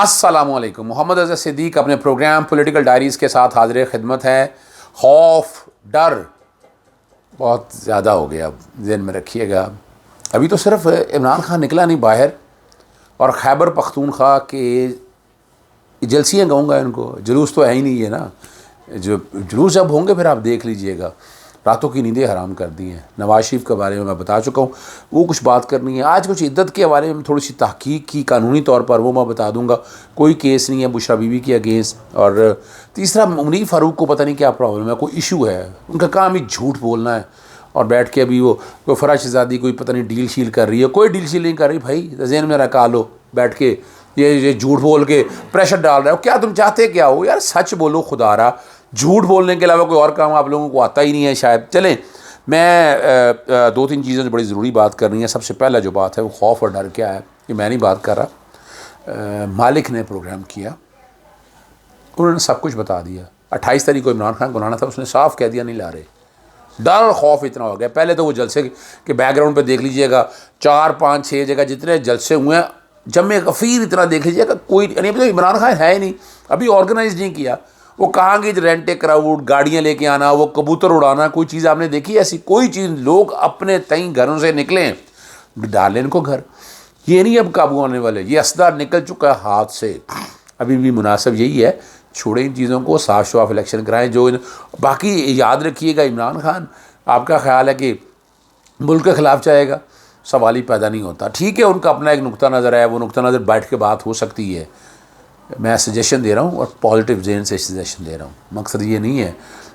السلام علیکم. محمد اظہر صدیق اپنے پروگرام پولیٹیکل ڈائریز کے ساتھ حاضر خدمت ہیں. خوف ڈر بہت زیادہ ہو گیا, ذہن میں رکھیے گا. ابھی تو صرف عمران خان نکلا نہیں باہر, اور خیبر پختونخوا کے جلسیاں کہوں گا ان کو, جلوس تو ہے ہی نہیں ہے نا. جو جلوس جب ہوں گے پھر آپ دیکھ لیجئے گا. راتوں کی نیندیں حرام کر دی ہیں. نواز شریف کے بارے میں بتا چکا ہوں, وہ کچھ بات کرنی ہے. آج کچھ عدت کے بارے میں تھوڑی سی تحقیق کی قانونی طور پر, وہ میں بتا دوں گا. کوئی کیس نہیں ہے بشرا بی بی کے اگینسٹ. اور تیسرا, منیر فاروق کو پتہ نہیں کیا پرابلم ہے, کوئی ایشو ہے. ان کا کام ہی جھوٹ بولنا ہے, اور بیٹھ کے ابھی وہ کوئی فرح شہزادی کوئی پتہ نہیں ڈیل شیل کر رہی ہے. کوئی ڈیل شیل نہیں کر رہی بھائی, ذہن میں رکھا لو بیٹھ کے. یہ جھوٹ بول کے پریشر ڈال رہا ہے. کیا تم چاہتے کیا ہو یار؟ سچ بولو خدا را. جھوٹ بولنے کے علاوہ کوئی اور کام آپ لوگوں کو آتا ہی نہیں ہے شاید. چلیں, میں دو تین چیزیں بڑی ضروری بات کرنی ہے. سب سے پہلا جو بات ہے وہ خوف اور ڈر کیا ہے, یہ میں نہیں بات کر رہا. مالک نے پروگرام کیا, انہوں نے سب کچھ بتا دیا. 28 تاریخ کو عمران خان کو لانا تھا, اس نے صاف کہہ دیا نہیں لا رہے. ڈر اور خوف اتنا ہو گیا. پہلے تو وہ جلسے کے بیک گراؤنڈ پہ دیکھ لیجئے گا, 4 5 6 جگہ جتنے جلسے ہوئے ہیں, جمع غفیر اتنا دیکھ لیجئے گا. کوئی یعنی ابھی تو عمران خان ہے ہی نہیں, ابھی آرگنائز نہیں کیا. وہ کہاں گی رینٹ کراؤڈ, گاڑیاں لے کے آنا, وہ کبوتر اڑانا, کوئی چیز آپ نے دیکھی ایسی؟ کوئی چیز. لوگ اپنے تئیں گھروں سے نکلیں, ڈالیں ان کو گھر. یہ نہیں اب قابو آنے والے, یہ اسدہ نکل چکا ہے ہاتھ سے. ابھی بھی مناسب یہی ہے, چھوڑیں ان چیزوں کو, صاف شفاف الیکشن کرائیں. جو باقی یاد رکھیے گا, عمران خان آپ کا خیال ہے کہ ملک کے خلاف چاہے گا, سوال ہی پیدا نہیں ہوتا. ٹھیک ہے, ان کا اپنا ایک نقطہ نظر ہے, وہ نقطہ نظر بیٹھ کے بات ہو سکتی ہے. میں سجیشن دے رہا ہوں, اور پازیٹیو ذہن سے سجیشن دے رہا ہوں. مقصد یہ نہیں ہے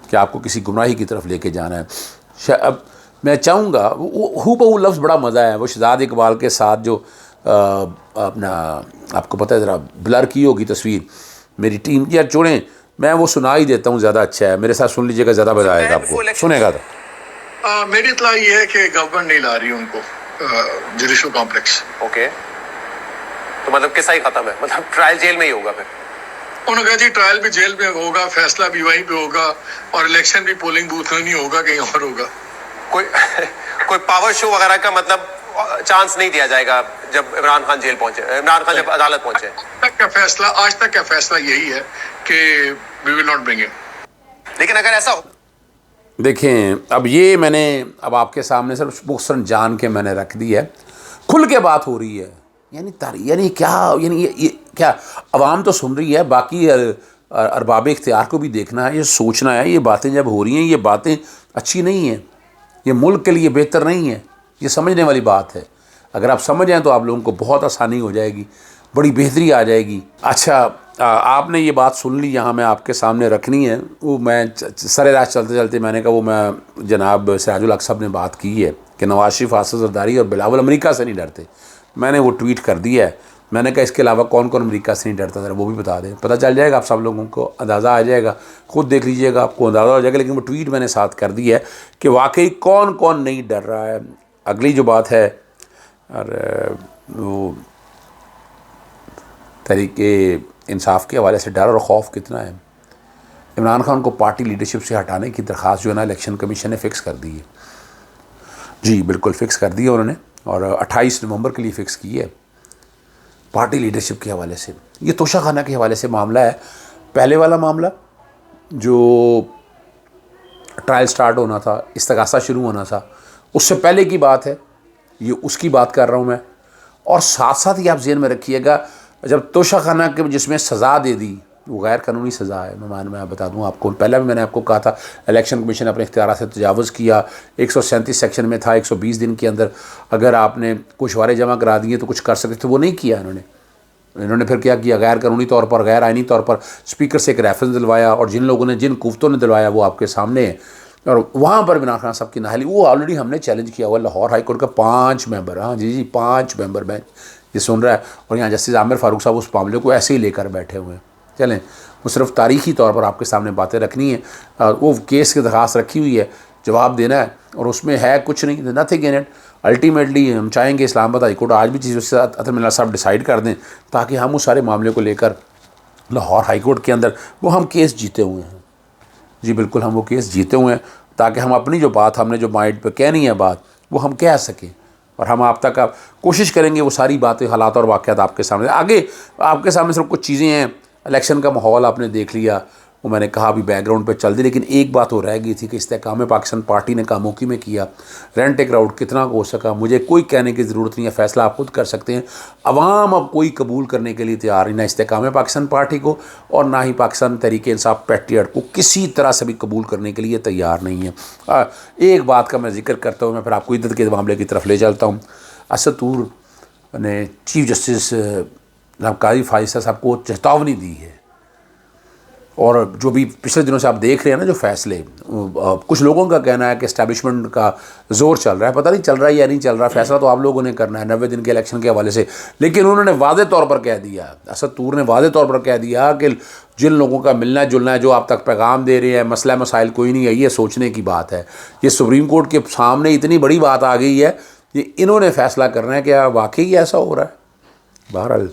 کہ آپ کو کسی گمراہی کی طرف لے کے جانا ہے. اب میں چاہوں گا, ہو بہو لفظ بڑا مزہ ہے. وہ شہزاد اقبال کے ساتھ جو اپنا, آپ کو پتہ ہے ذرا بلر کی ہوگی تصویر میری ٹیم کی, یا چھوڑیں میں وہ سنا ہی دیتا ہوں, زیادہ اچھا ہے. میرے ساتھ سن لیجئے گا, زیادہ مزہ آئے گا آپ کو, سنے گا. تو میری اطلاع یہ ہے کہ گورنمنٹ نہیں لا رہی ان کو جوڈیشل کمپلیکس. اوکے, تو مطلب کیسا ہی ختم ہے, مطلب ٹرائل جیل میں ہی ہوگا پھر؟ انہوں نے کہا جی ٹرائل بھی جیل میں ہوگا, فیصلہ بھی وہیں پہ ہوگا, اور الیکشن بھی پولنگ بوتھ میں نہیں ہوگا, کہیں اور ہوگا. کوئی پاور شو وغیرہ کا مطلب چانس نہیں دیا جائے گا جب عمران خان جیل پہنچے, عمران خان جب عدالت پہنچے؟ آج تک کا فیصلہ یہی ہے کہ وی ول ناٹ برنگ ہم. لیکن اگر ایسا ہو, دیکھیں اب یہ میں نے اب آپ کے سامنے صرف مختصراً جان کے میں نے رکھ دی ہے, کھل کے بات ہو رہی ہے. یعنی کیا, یعنی یہ کیا عوام تو سن رہی ہے, باقی ارباب اختیار کو بھی دیکھنا ہے, یہ سوچنا ہے. یہ باتیں جب ہو رہی ہیں, یہ باتیں اچھی نہیں ہیں, یہ ملک کے لیے بہتر نہیں ہے. یہ سمجھنے والی بات ہے. اگر آپ سمجھ جائیں تو آپ لوگوں کو بہت آسانی ہو جائے گی, بڑی بہتری آ جائے گی. اچھا, آپ نے یہ بات سن لی, یہاں میں آپ کے سامنے رکھنی ہے. وہ میں سر راہ چلتے چلتے میں نے کہا, وہ میں جناب سراج الحق صاحب نے بات کی ہے کہ نواز شریف, آصف زرداری اور بلاول امریکہ سے نہیں ڈرتے. میں نے وہ ٹویٹ کر دیا ہے. میں نے کہا اس کے علاوہ کون کون امریکہ سے نہیں ڈرتا, ذرا وہ بھی بتا دیں. پتہ چل جائے گا, آپ سب لوگوں کو اندازہ آ جائے گا, خود دیکھ لیجئے گا, آپ کو اندازہ ہو جائے گا. لیکن وہ ٹویٹ میں نے ساتھ کر دی ہے کہ واقعی کون کون نہیں ڈر رہا ہے. اگلی جو بات ہے, اور وہ تحریک انصاف کے حوالے سے ڈر اور خوف کتنا ہے. عمران خان کو پارٹی لیڈرشپ سے ہٹانے کی درخواست جو ہے نا, الیکشن کمیشن نے فکس کر دی ہے. جی بالکل فکس کر دی ہے انہوں نے, اور 28 نومبر کے لیے فکس کی ہے پارٹی لیڈرشپ کے حوالے سے. یہ توشہ خانہ کے حوالے سے معاملہ ہے. پہلے والا معاملہ جو ٹرائل سٹارٹ ہونا تھا, استغاثہ شروع ہونا تھا, اس سے پہلے کی بات ہے. یہ اس کی بات کر رہا ہوں میں. اور ساتھ ساتھ یہ آپ ذہن میں رکھیے گا, جب توشہ خانہ کے جس میں سزا دے دی, وہ غیر قانونی سزا ہے. میں بتا دوں آپ کو, پہلے بھی میں نے آپ کو کہا تھا الیکشن کمیشن اپنے اختیارات سے تجاوز کیا. 137 سیکشن میں تھا, 120 دن کے اندر اگر آپ نے گوشوارے جمع کرا دیے تو کچھ کر سکتے تھے, وہ نہیں کیا انہوں نے. پھر کیا کیا, غیر قانونی طور پر, غیر آئینی طور پر اسپیکر سے ایک ریفرنس دلوایا, اور جن لوگوں نے, جن قوتوں نے دلوایا وہ آپ کے سامنے ہے. اور وہاں پر عمران خان صاحب کی نااہلی, وہ آلریڈی ہم نے چیلنج کیا ہوا. لاہور ہائی کورٹ کا 5 ممبر, ہاں جی 5 ممبر بینچ یہ سن رہا ہے, اور یہاں جسٹس عامر فاروق صاحب اس معاملے کو ایسے ہی لے کر بیٹھے ہوئے ہیں. چلیں, وہ صرف تاریخی طور پر آپ کے سامنے باتیں رکھنی ہیں. وہ کیس کی درخواست رکھی ہوئی ہے, جواب دینا ہے, اور اس میں ہے کچھ نہیں, نتھنگ ان اٹ. الٹیمیٹلی ہم چاہیں گے اسلام آباد ہائی کورٹ آج بھی چیز اس سے عطر ملا صاحب ڈیسائیڈ کر دیں, تاکہ ہم اس سارے معاملے کو لے کر لاہور ہائی کورٹ کے اندر وہ ہم کیس جیتے ہوئے ہیں. جی بالکل, ہم وہ کیس جیتے ہوئے ہیں, تاکہ ہم اپنی جو بات, ہم نے جو مائنڈ پہ کہنی ہے بات, وہ ہم کہہ سکیں. اور ہم آپ تک کوشش کریں گے وہ ساری باتیں، حالات اور واقعات آپ کے سامنے. آگے آپ کے سامنے صرف کچھ چیزیں ہیں. الیکشن کا ماحول آپ نے دیکھ لیا، وہ میں نے کہا ابھی بیک گراؤنڈ پہ چل دی، لیکن ایک بات وہ رہ گئی تھی کہ استحکام پاکستان پارٹی نے کاموں کی میں کیا. رینٹ ایک راؤٹ کتنا ہو سکا مجھے کوئی کہنے کی ضرورت نہیں ہے، فیصلہ آپ خود کر سکتے ہیں. عوام اب کوئی قبول کرنے کے لیے تیار نہیں، نہ استحکام پاکستان پارٹی کو اور نہ ہی پاکستان تحریک انصاف پیٹریاٹ کو کسی طرح سے بھی قبول کرنے کے لیے تیار نہیں ہے. ایک بات کا میں ذکر کرتا ہوں، میں پھر آپ کو عدت کے معاملے کی طرف لے چلتا ہوں. اسد طور نے چیف جسٹس قاضی فائزہ صاحب کو چیتاونی دی ہے، اور جو بھی پچھلے دنوں سے آپ دیکھ رہے ہیں نا جو فیصلے، کچھ لوگوں کا کہنا ہے کہ اسٹیبلشمنٹ کا زور چل رہا ہے، پتہ نہیں چل رہا ہے یا نہیں چل رہا، فیصلہ تو آپ لوگوں نے کرنا ہے 90 دن کے الیکشن کے حوالے سے. لیکن انہوں نے واضح طور پر کہہ دیا، اسد طور نے واضح طور پر کہہ دیا کہ جن لوگوں کا ملنا جلنا ہے، جو آپ تک پیغام دے رہے ہیں، مسئلہ مسائل کوئی نہیں ہے، یہ سوچنے کی بات ہے. یہ سپریم کورٹ کے سامنے اتنی بڑی بات آ گئی ہے کہ انہوں نے فیصلہ کرنا ہے کہ واقعی ایسا ہو رہا ہے. بہرحال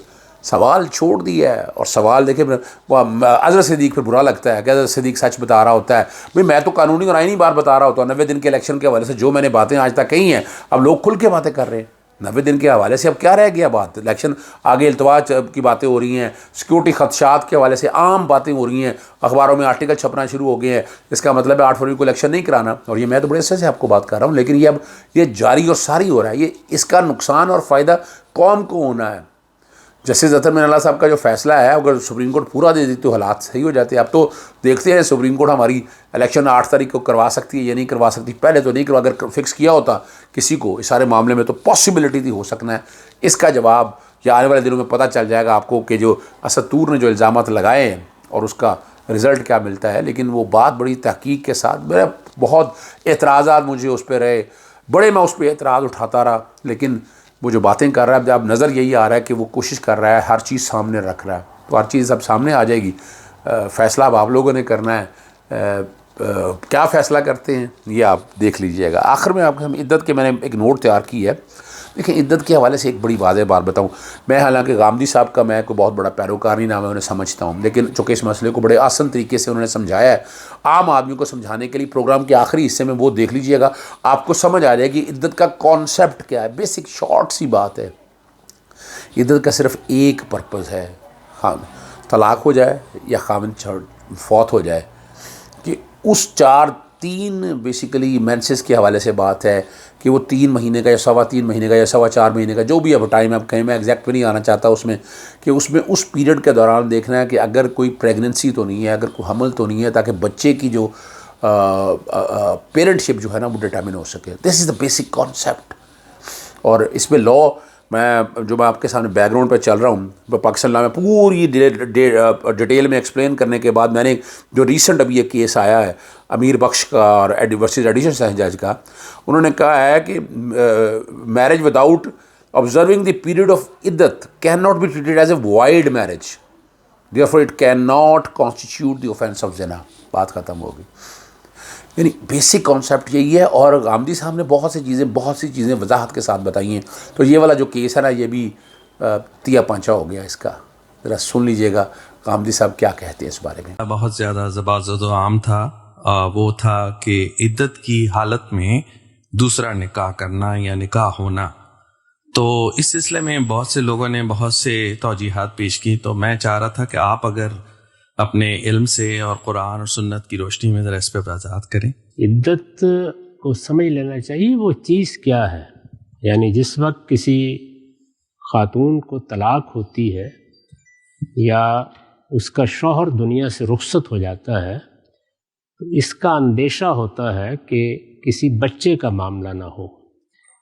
سوال چھوڑ دیا ہے، اور سوال دیکھیں اظہر صدیق پہ برا لگتا ہے کہ اظہر صدیق سچ بتا رہا ہوتا ہے. بھئی میں تو قانونی اور آئینی بات بتا رہا ہوتا ہوں. 90 دن کے الیکشن کے حوالے سے جو میں نے باتیں آج تک کہی ہیں، اب لوگ کھل کے باتیں کر رہے ہیں. 90 دن کے حوالے سے اب کیا رہ گیا بات؟ الیکشن آگے التوا کی باتیں ہو رہی ہیں، سیکورٹی خدشات کے حوالے سے عام باتیں ہو رہی ہیں، اخباروں میں آرٹیکل چھپنا شروع ہو گئے ہیں. اس کا مطلب ہے 8 فروری کو الیکشن نہیں کرانا، اور یہ میں تو بڑے عرصے سے آپ کو بات کر رہا ہوں. لیکن یہ اب یہ جاری اور ساری ہو رہا ہے. یہ اس کا نقصان اور فائدہ قوم کو ہونا ہے. جسٹس اطہر من اللہ صاحب کا جو فیصلہ ہے، اگر سپریم کورٹ پورا دے دیتی تو حالات صحیح ہو جاتے ہیں. اب تو دیکھتے ہیں سپریم کورٹ ہماری الیکشن 8 تاریخ کو کروا سکتی ہے یا نہیں کروا سکتی. پہلے تو نہیں کروا، اگر فکس کیا ہوتا کسی کو اس سارے معاملے میں تو پاسبلٹی تھی ہو سکنا ہے. اس کا جواب یا آنے والے دنوں میں پتہ چل جائے گا آپ کو کہ جو اسد طور نے جو الزامات لگائے ہیں اور اس کا رزلٹ کیا ملتا ہے. لیکن وہ بات بڑی تحقیق کے ساتھ، میرے بہت اعتراضات مجھے اس پہ رہے، بڑے میں اس پہ اعتراض اٹھاتا رہا، لیکن وہ جو باتیں کر رہا ہے اب نظر یہی آ رہا ہے کہ وہ کوشش کر رہا ہے ہر چیز سامنے رکھ رہا ہے. تو ہر چیز اب سامنے آ جائے گی. فیصلہ اب آپ لوگوں نے کرنا ہے. کیا فیصلہ کرتے ہیں یہ آپ دیکھ لیجئے گا. آخر میں آپ عدت کے میں نے ایک نوٹ تیار کی ہے. دیکھیں عدت کے حوالے سے ایک بڑی واضح بات بتاؤں. میں حالانکہ غامدی صاحب کا میں کوئی بہت بڑا پیروکار نہیں، نہ میں انہیں سمجھتا ہوں، لیکن چونکہ اس مسئلے کو بڑے آسان طریقے سے انہوں نے سمجھایا ہے. عام آدمی کو سمجھانے کے لیے پروگرام کے آخری حصے میں وہ دیکھ لیجئے گا، آپ کو سمجھ آ جائے گی عدت کا کانسیپٹ کیا ہے. بیسک شارٹ سی بات ہے. عدت کا صرف ایک پرپز ہے، طلاق ہو جائے یا خاوند فوت ہو جائے، کہ اس 3 بیسیکلی مینسز کے حوالے سے بات ہے کہ وہ 3 مہینے کا یا 3.25 مہینے کا یا 4.25 مہینے کا جو بھی اب ٹائم آپ کہیں، میں ایگزیکٹ پہ نہیں آنا چاہتا اس میں، کہ اس میں اس پیریڈ کے دوران دیکھنا ہے کہ اگر کوئی پریگننسی تو نہیں ہے، اگر کوئی حمل تو نہیں ہے، تاکہ بچے کی جو پیرنٹ شپ جو ہے نا وہ ڈٹرمن ہو سکے. دس از دا بیسک کانسیپٹ. اور اس میں لا میں آپ کے سامنے بیک گراؤنڈ پہ چل رہا ہوں، پاکستان لا میں پوری ڈیٹیل میں ایکسپلین کرنے کے بعد میں نے جو ریسنٹ ابھی ایک کیس آیا ہے امیر بخش کا اور ورسز ایڈیشنل جج کا، انہوں نے کہا ہے کہ marriage without observing the period of عدت cannot be treated as a void marriage, therefore it cannot constitute the offense of zina. بات ختم ہوگی. یعنی بیسک کانسیپٹ یہی ہے. اور غامدی صاحب نے بہت سی چیزیں وضاحت کے ساتھ بتائی ہیں. تو یہ والا جو کیس ہے نا یہ بھی تیا پانچا ہو گیا اس کا. ذرا سن لیجئے گا غامدی صاحب کیا کہتے ہیں اس بارے میں. بہت زیادہ زبردست و عام تھا، وہ تھا کہ عدت کی حالت میں دوسرا نکاح کرنا یا نکاح ہونا. تو اس سلسلے میں بہت سے لوگوں نے بہت سے توجیحات پیش کی. تو میں چاہ رہا تھا کہ آپ اگر اپنے علم سے اور قرآن اور سنت کی روشنی میں ذرا اس پہ وضاحت کریں. عدت کو سمجھ لینا چاہیے وہ چیز کیا ہے. یعنی جس وقت کسی خاتون کو طلاق ہوتی ہے یا اس کا شوہر دنیا سے رخصت ہو جاتا ہے تو اس کا اندیشہ ہوتا ہے کہ کسی بچے کا معاملہ نہ ہو.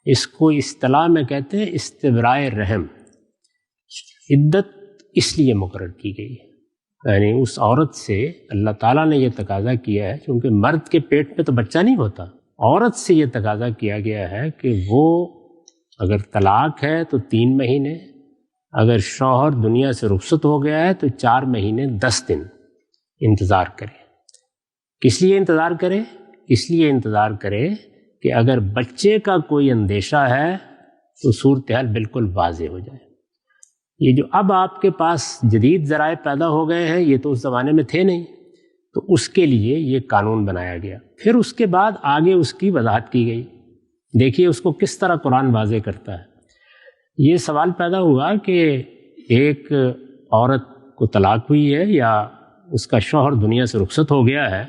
اس کو اصطلاح میں کہتے ہیں استبراء رحم. عدت اس لیے مقرر کی گئی ہے، یعنی اس عورت سے اللہ تعالیٰ نے یہ تقاضا کیا ہے، کیونکہ مرد کے پیٹ میں تو بچہ نہیں ہوتا، عورت سے یہ تقاضا کیا گیا ہے کہ وہ اگر طلاق ہے تو 3 مہینے، اگر شوہر دنیا سے رخصت ہو گیا ہے تو 4 مہینے 10 دن انتظار کرے. کس لیے انتظار کرے؟ اس لیے انتظار کرے کہ اگر بچے کا کوئی اندیشہ ہے تو صورتحال بالکل واضح ہو جائے. یہ جو اب آپ کے پاس جدید ذرائع پیدا ہو گئے ہیں یہ تو اس زمانے میں تھے نہیں، تو اس کے لیے یہ قانون بنایا گیا. پھر اس کے بعد آگے اس کی وضاحت کی گئی. دیکھیے اس کو کس طرح قرآن واضح کرتا ہے. یہ سوال پیدا ہوا کہ ایک عورت کو طلاق ہوئی ہے یا اس کا شوہر دنیا سے رخصت ہو گیا ہے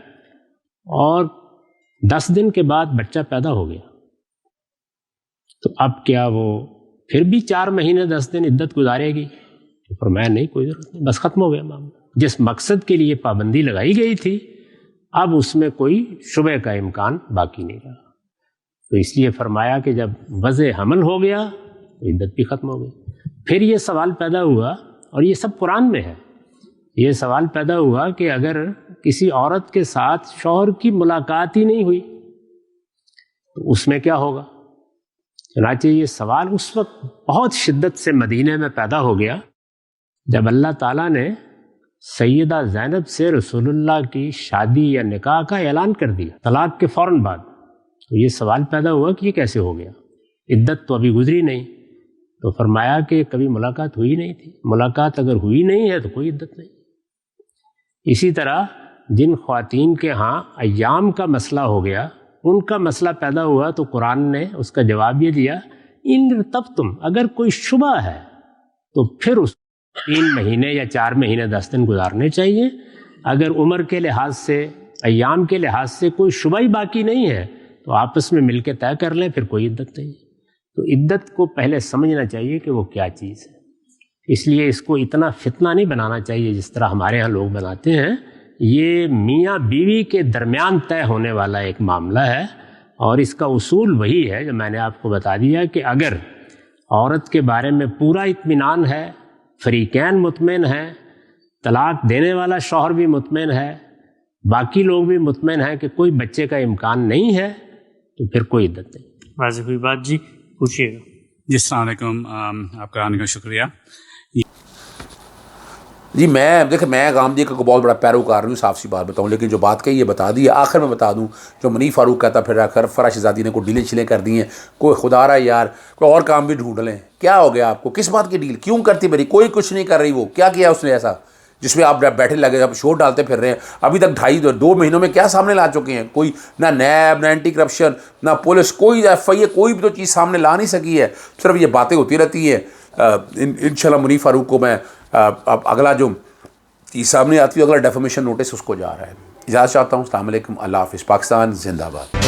اور 10 دن کے بعد بچہ پیدا ہو گیا، تو اب کیا وہ پھر بھی 4 مہینے 10 دن عدت گزارے گی؟ تو فرمایا نہیں، کوئی ضرورت نہیں، بس ختم ہو گیا معاملہ. جس مقصد کے لیے پابندی لگائی گئی تھی اب اس میں کوئی شبہ کا امکان باقی نہیں رہا. تو اس لیے فرمایا کہ جب وضع حمل ہو گیا تو عدت بھی ختم ہو گئی. پھر یہ سوال پیدا ہوا، اور یہ سب قرآن میں ہے، یہ سوال پیدا ہوا کہ اگر کسی عورت کے ساتھ شوہر کی ملاقات ہی نہیں ہوئی تو اس میں کیا ہوگا؟ چنانچہ یہ سوال اس وقت بہت شدت سے مدینے میں پیدا ہو گیا جب اللہ تعالیٰ نے سیدہ زینب سے رسول اللہ کی شادی یا نکاح کا اعلان کر دیا طلاق کے فوراً بعد. تو یہ سوال پیدا ہوا کہ یہ کیسے ہو گیا؟ عدت تو ابھی گزری نہیں. تو فرمایا کہ کبھی ملاقات ہوئی نہیں تھی، ملاقات اگر ہوئی نہیں ہے تو کوئی عدت نہیں. اسی طرح جن خواتین کے ہاں ایام کا مسئلہ ہو گیا، ان کا مسئلہ پیدا ہوا تو قرآن نے اس کا جواب یہ دیا ان تب اگر کوئی شبہ ہے تو پھر اس 3 مہینے یا 4 مہینے 10 دن گزارنے چاہیے. اگر عمر کے لحاظ سے، ایام کے لحاظ سے کوئی شبہ ہی باقی نہیں ہے تو آپس میں مل کے طے کر لیں، پھر کوئی عدت نہیں. تو عدت کو پہلے سمجھنا چاہیے کہ وہ کیا چیز ہے. اس لیے اس کو اتنا فتنہ نہیں بنانا چاہیے جس طرح ہمارے ہاں لوگ بناتے ہیں. یہ میاں بیوی کے درمیان طے ہونے والا ایک معاملہ ہے، اور اس کا اصول وہی ہے جو میں نے آپ کو بتا دیا کہ اگر عورت کے بارے میں پورا اطمینان ہے، فریقین مطمئن ہیں، طلاق دینے والا شوہر بھی مطمئن ہے، باقی لوگ بھی مطمئن ہیں کہ کوئی بچے کا امکان نہیں ہے، تو پھر کوئی عدت نہیں. واضح ہوئی بات جی، پوچھیے گا. جی السلام علیکم، آپ کا آنے کا شکریہ. جی میں غامدی کا بہت بڑا پیروکار ہوں، صاف سی بات بتاؤں، لیکن جو بات کہی یہ بتا دی ہے. آخر میں بتا دوں جو منی فاروق کہتا پھر آخر فرح شہزادی نے کوئی ڈیلیں چھلیں کر دی ہیں، کوئی خدا را یار کوئی اور کام بھی ڈھونڈ لیں. کیا ہو گیا آپ کو؟ کس بات کی ڈیل کیوں کرتی میری؟ کوئی کچھ نہیں کر رہی. وہ کیا کیا اس نے ایسا جس میں آپ بیٹھے لگے اب شور ڈالتے پھر رہے ہیں؟ ابھی تک 2.5 مہینوں میں کیا سامنے لا چکے ہیں؟ کوئی نہ نیب، نہ اینٹی کرپشن، نہ پولیس، کوئی FIA، کوئی بھی تو چیز سامنے لا نہیں سکی ہے. صرف یہ باتیں ہوتی رہتی ہیں. انشاءاللہ منی فاروق کو میں اب اگلا جو چیز سامنے آتی ہے، اگلا ڈیفامیشن نوٹس اس کو جا رہا ہے. اجازت چاہتا ہوں. السلام علیکم، اللہ حافظ. پاکستان زندہ باد.